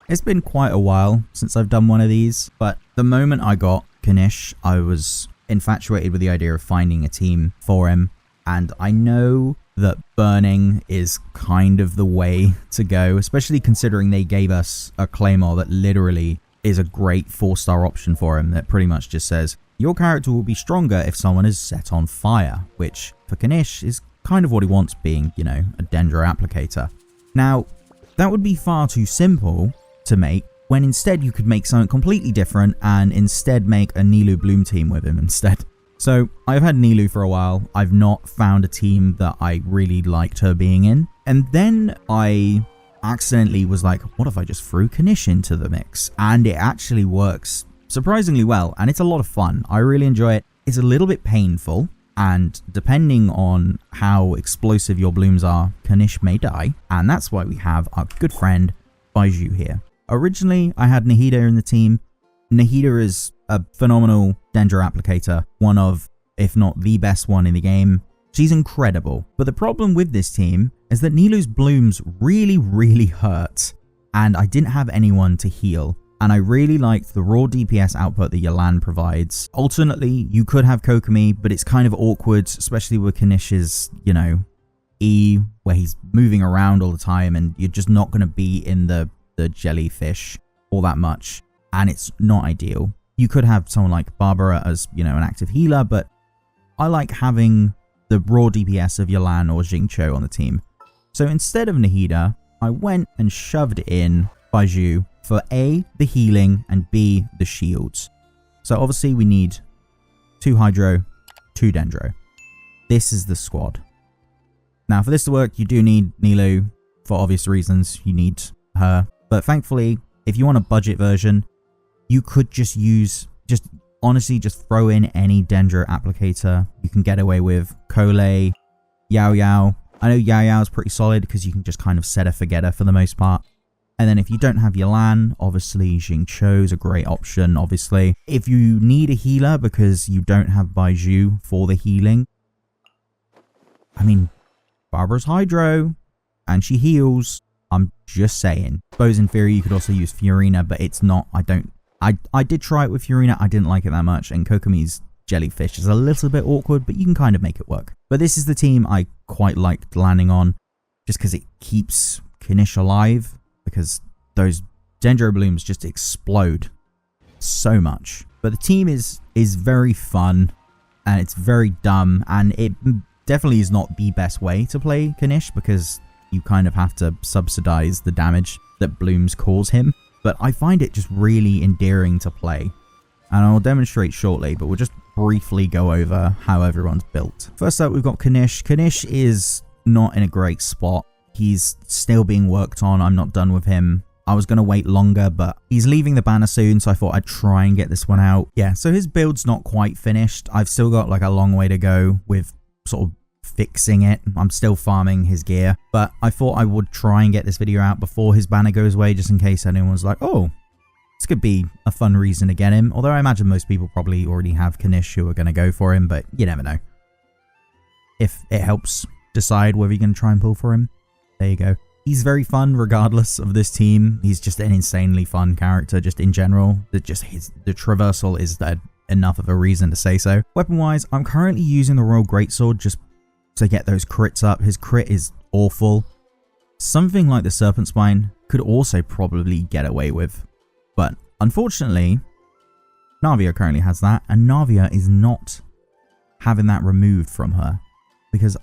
It's been quite a while since I've done one of these, but the moment I got Kinich, I was infatuated with the idea of finding a team for him, and I know that burning is kind of the way to go, especially considering they gave us a Claymore that literally is a great 4-star option for him that pretty much just says, your character will be stronger if someone is set on fire, which for Kinich is kind of what he wants, being, you know, a Dendro applicator. Now, that would be far too simple to make, when instead you could make something completely different and instead make a Nilou Bloom team with him instead. So I've had Nilou for a while. I've not found a team that I really liked her being in. And then I accidentally was like, what if I just threw Kinich into the mix? And it actually works surprisingly well, and it's a lot of fun. I really enjoy it. It's a little bit painful, and depending on how explosive your blooms are, Kinich may die, and that's why we have our good friend Baizhu here. Originally, I had Nahida in the team. Nahida is a phenomenal Dendro applicator, one of, if not the best one in the game. She's incredible, but the problem with this team is that Nilou's blooms really hurt, and I didn't have anyone to heal. And I really liked the raw DPS output that Yelan provides. Alternately, you could have Kokomi, but it's kind of awkward, especially with Kinich's, you know, E, where he's moving around all the time, and you're just not going to be in the jellyfish all that much, and it's not ideal. You could have someone like Barbara as, you know, an active healer, but I like having the raw DPS of Yelan or Xingqiu on the team. So instead of Nahida, I went and shoved in Baizhu for A, the healing, and B, the shields. So obviously we need 2 Hydro, 2 Dendro. This is the squad. Now for this to work, you do need Nilou. For obvious reasons, you need her. But thankfully, if you want a budget version, you could just use, honestly, just throw in any Dendro applicator you can get away with. Kole, Yao Yao. I know Yao Yao is pretty solid because you can just kind of set a forgetter for the most part. And then if you don't have Yelan, obviously Xingqiu is a great option, obviously. If you need a healer because you don't have Baizhu for the healing, I mean, Barbara's Hydro, and she heals. I'm just saying. I suppose in theory you could also use Fiorina, but it's not, I did try it with Fiorina, I didn't like it that much, and Kokomi's jellyfish is a little bit awkward, but you can kind of make it work. But this is the team I quite liked landing on, just because it keeps Kinich alive. Because those Dendro blooms just explode so much. But the team is very fun, and it's very dumb, and it definitely is not the best way to play Kinich, because you kind of have to subsidize the damage that blooms cause him. But I find it just really endearing to play, and I'll demonstrate shortly, but we'll just briefly go over how everyone's built. First up, we've got Kinich. Kinich is not in a great spot. He's still being worked on. I'm not done with him. I was going to wait longer, but he's leaving the banner soon, so I thought I'd try and get this one out. Yeah, so his build's not quite finished. I've still got like a long way to go with sort of fixing it. I'm still farming his gear, but I thought I would try and get this video out before his banner goes away, just in case anyone's like, oh, this could be a fun reason to get him. Although I imagine most people probably already have Kinich who are going to go for him, but you never know. If it helps decide whether you're going to try and pull for him. There you go. He's very fun regardless of this team. He's just an insanely fun character just in general. The traversal is enough of a reason to say so. Weapon-wise, I'm currently using the Royal Greatsword just to get those crits up. His crit is awful. Something like the Serpent Spine could also probably get away with. But unfortunately, Navia currently has that, and Navia is not having that removed from her because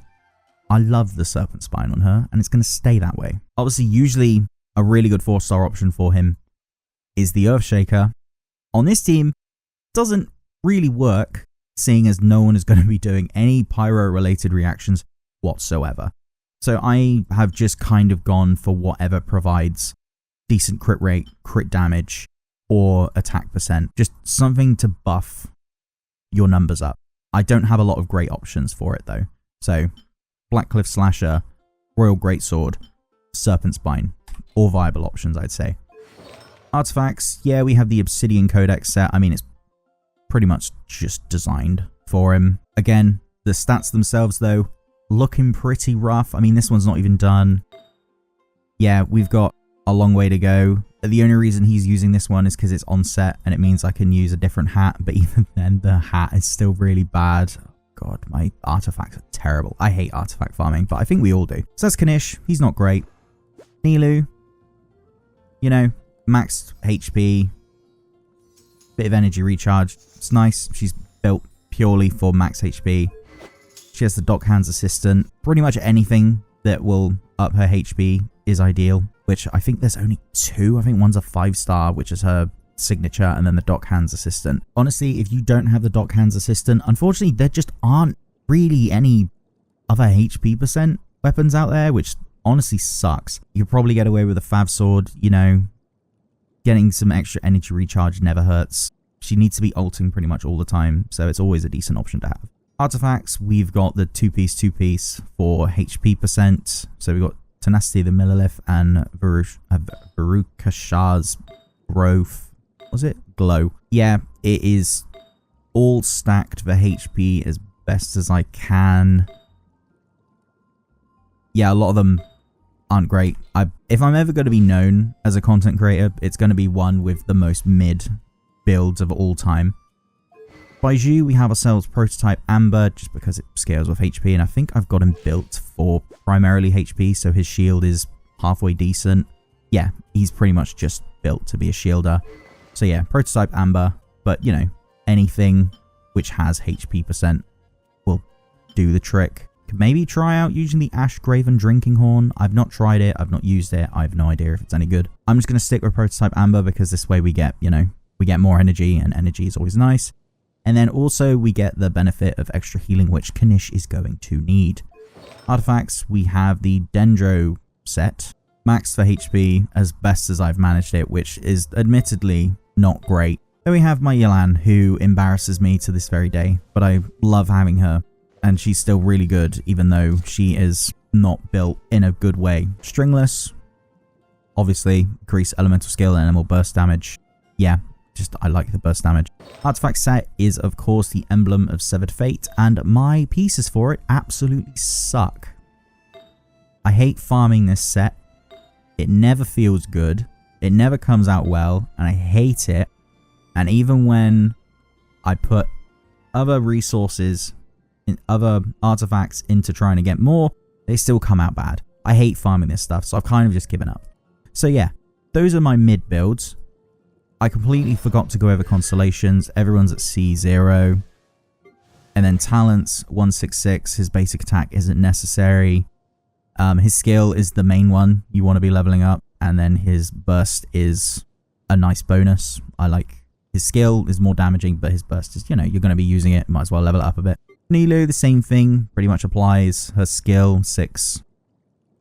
I love the Serpent Spine on her, and it's going to stay that way. Obviously, usually a really good 4-star option for him is the Earthshaker. On this team, doesn't really work, seeing as no one is going to be doing any pyro-related reactions whatsoever. So I have just kind of gone for whatever provides decent crit rate, crit damage, or attack percent. Just something to buff your numbers up. I don't have a lot of great options for it, though. So Blackcliff Slasher, Royal Greatsword, Serpent Spine. All viable options, I'd say. Artifacts, yeah, we have the Obsidian Codex set. I mean, it's pretty much just designed for him. Again, the stats themselves, though, looking pretty rough. I mean, this one's not even done. Yeah, we've got a long way to go. The only reason he's using this one is because it's on set and it means I can use a different hat. But even then, the hat is still really bad. God, my artifacts are terrible. I hate artifact farming, but I think we all do. So that's Kinich. He's not great. Nilou, you know, maxed HP, bit of energy recharge. It's nice. She's built purely for max HP. She has the Dock Hands Assistant. Pretty much anything that will up her HP is ideal, which I think there's only 2. I think one's a 5-star, which is her signature, and then the Dock Hands Assistant. Honestly, if you don't have the Dock Hands Assistant, unfortunately, there just aren't really any other HP percent weapons out there, which honestly sucks. You could probably get away with a Fav Sword, you know, getting some extra energy recharge never hurts. She needs to be ulting pretty much all the time, so it's always a decent option to have. Artifacts, we've got the 2-piece for HP percent. So we've got Tenacity, the Millilith, and Varukasha's Growth. Was it? Glow. Yeah, it is all stacked for HP as best as I can. Yeah, a lot of them aren't great. If I'm ever going to be known as a content creator, it's going to be one with the most mid builds of all time. By Zhu, we have ourselves Prototype Amber, just because it scales with HP, and I think I've got him built for primarily HP, so his shield is halfway decent. Yeah, he's pretty much just built to be a shielder. So yeah, Prototype Amber, but you know, anything which has HP percent will do the trick. Could maybe try out using the Ash Graven Drinking Horn. I've not tried it, I've not used it, I have no idea if it's any good. I'm just going to stick with Prototype Amber because this way we get, you know, we get more energy, and energy is always nice. And then also we get the benefit of extra healing, which Kinich is going to need. Artifacts, we have the Dendro set, maxed for HP as best as I've managed it, which is admittedly not great. Then we have my Yelan, who embarrasses me to this very day, but I love having her, and she's still really good, even though she is not built in a good way. Stringless, obviously, increase elemental skill and animal burst damage. Yeah. Just, I like the burst damage. Artifact set is, of course, the Emblem of Severed Fate, and my pieces for it absolutely suck. I hate farming this set. It never feels good. It never comes out well, and I hate it. And even when I put other resources, in other artifacts into trying to get more, they still come out bad. I hate farming this stuff, so I've kind of just given up. So yeah, those are my mid builds. I completely forgot to go over constellations. Everyone's at C0. And then talents, 166. His basic attack isn't necessary. His skill is the main one you want to be leveling up. And then his burst is a nice bonus. I like his skill is more damaging, but his burst is, you know, you're going to be using it. Might as well level it up a bit. Nilou, the same thing. Pretty much applies. Her skill, 6.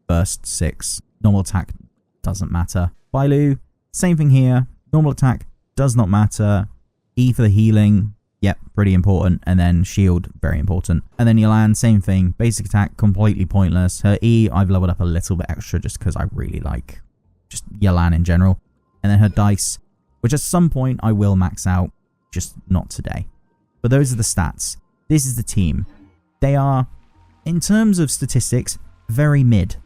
Burst, 6. Normal attack doesn't matter. Bailu, same thing here. Normal attack does not matter. E for the healing, yep, pretty important. And then shield, very important. And then Yelan, same thing. Basic attack, completely pointless. Her E, I've leveled up a little bit extra just because I really like just Yelan in general. And then her dice, which at some point I will max out, just not today. But those are the stats. This is the team. They are, in terms of statistics, very mid.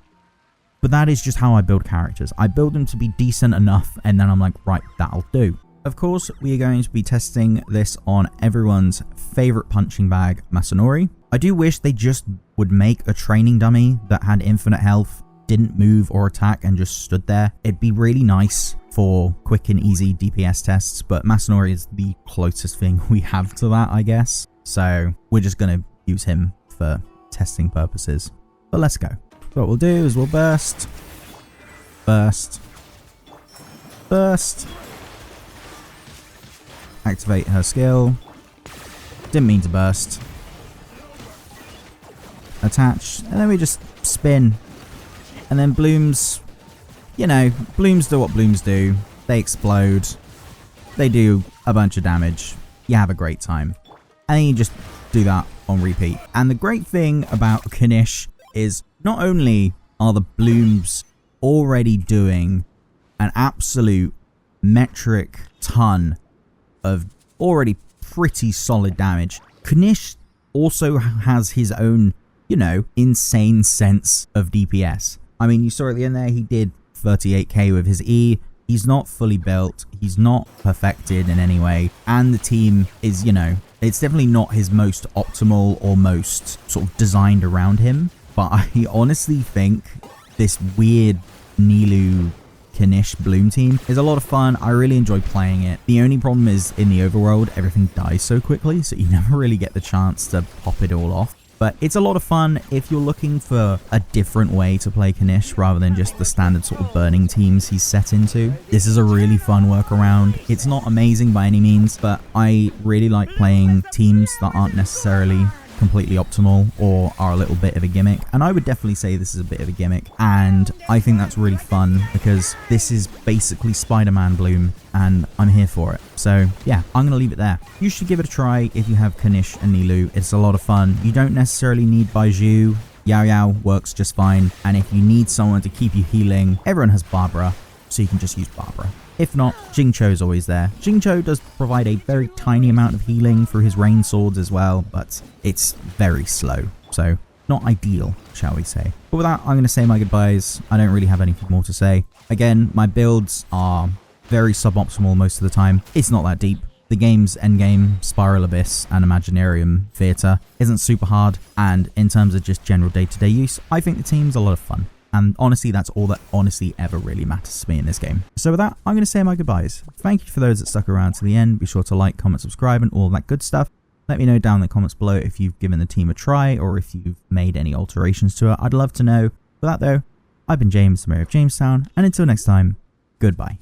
But that is just how I build characters. I build them to be decent enough, and then I'm like, right, that'll do. Of course, we are going to be testing this on everyone's favorite punching bag, Masanori. I do wish they just would make a training dummy that had infinite health, didn't move or attack, and just stood there. It'd be really nice for quick and easy DPS tests, but Masanori is the closest thing we have to that, I guess. So we're just going to use him for testing purposes. But let's go. So what we'll do is we'll burst, burst, burst, activate her skill, didn't mean to burst, attach, and then we just spin, and then blooms, you know, blooms do what blooms do, they explode, they do a bunch of damage, you have a great time, and then you just do that on repeat. And the great thing about Kinich is not only are the blooms already doing an absolute metric ton of already pretty solid damage, Kinich also has his own, you know, insane sense of DPS. I mean, you saw at the end there, he did 38k with his E. He's not fully built. He's not perfected in any way. And the team is, you know, it's definitely not his most optimal or most sort of designed around him. But I honestly think this weird Nilou Kinich Bloom team is a lot of fun. I really enjoy playing it. The only problem is in the overworld, everything dies so quickly, so you never really get the chance to pop it all off. But it's a lot of fun if you're looking for a different way to play Kinich rather than just the standard sort of burning teams he's set into. This is a really fun workaround. It's not amazing by any means, but I really like playing teams that aren't necessarily completely optimal or are a little bit of a gimmick, and I would definitely say this is a bit of a gimmick, and I think that's really fun because this is basically Spider-Man Bloom and I'm here for it. So yeah, I'm gonna leave it there. You should give it a try if you have Kinich and Nilou. It's a lot of fun. You don't necessarily need Baiju. Yao Yao works just fine, and if you need someone to keep you healing, everyone has Barbara, so you can just use Barbara. If not, Jingcho is always there. Jingcho does provide a very tiny amount of healing through his rain swords as well, but it's very slow, so not ideal, shall we say. But with that, I'm going to say my goodbyes. I don't really have anything more to say. Again, my builds are very suboptimal most of the time. It's not that deep. The game's endgame, Spiral Abyss, and Imaginarium Theatre isn't super hard, and in terms of just general day-to-day use, I think the team's a lot of fun. And honestly, that's all that honestly ever really matters to me in this game. So with that, I'm going to say my goodbyes. Thank you for those that stuck around to the end. Be sure to like, comment, subscribe, and all that good stuff. Let me know down in the comments below if you've given the team a try or if you've made any alterations to it. I'd love to know. For that though, I've been James, the Mayor of Jamestown, and until next time, goodbye.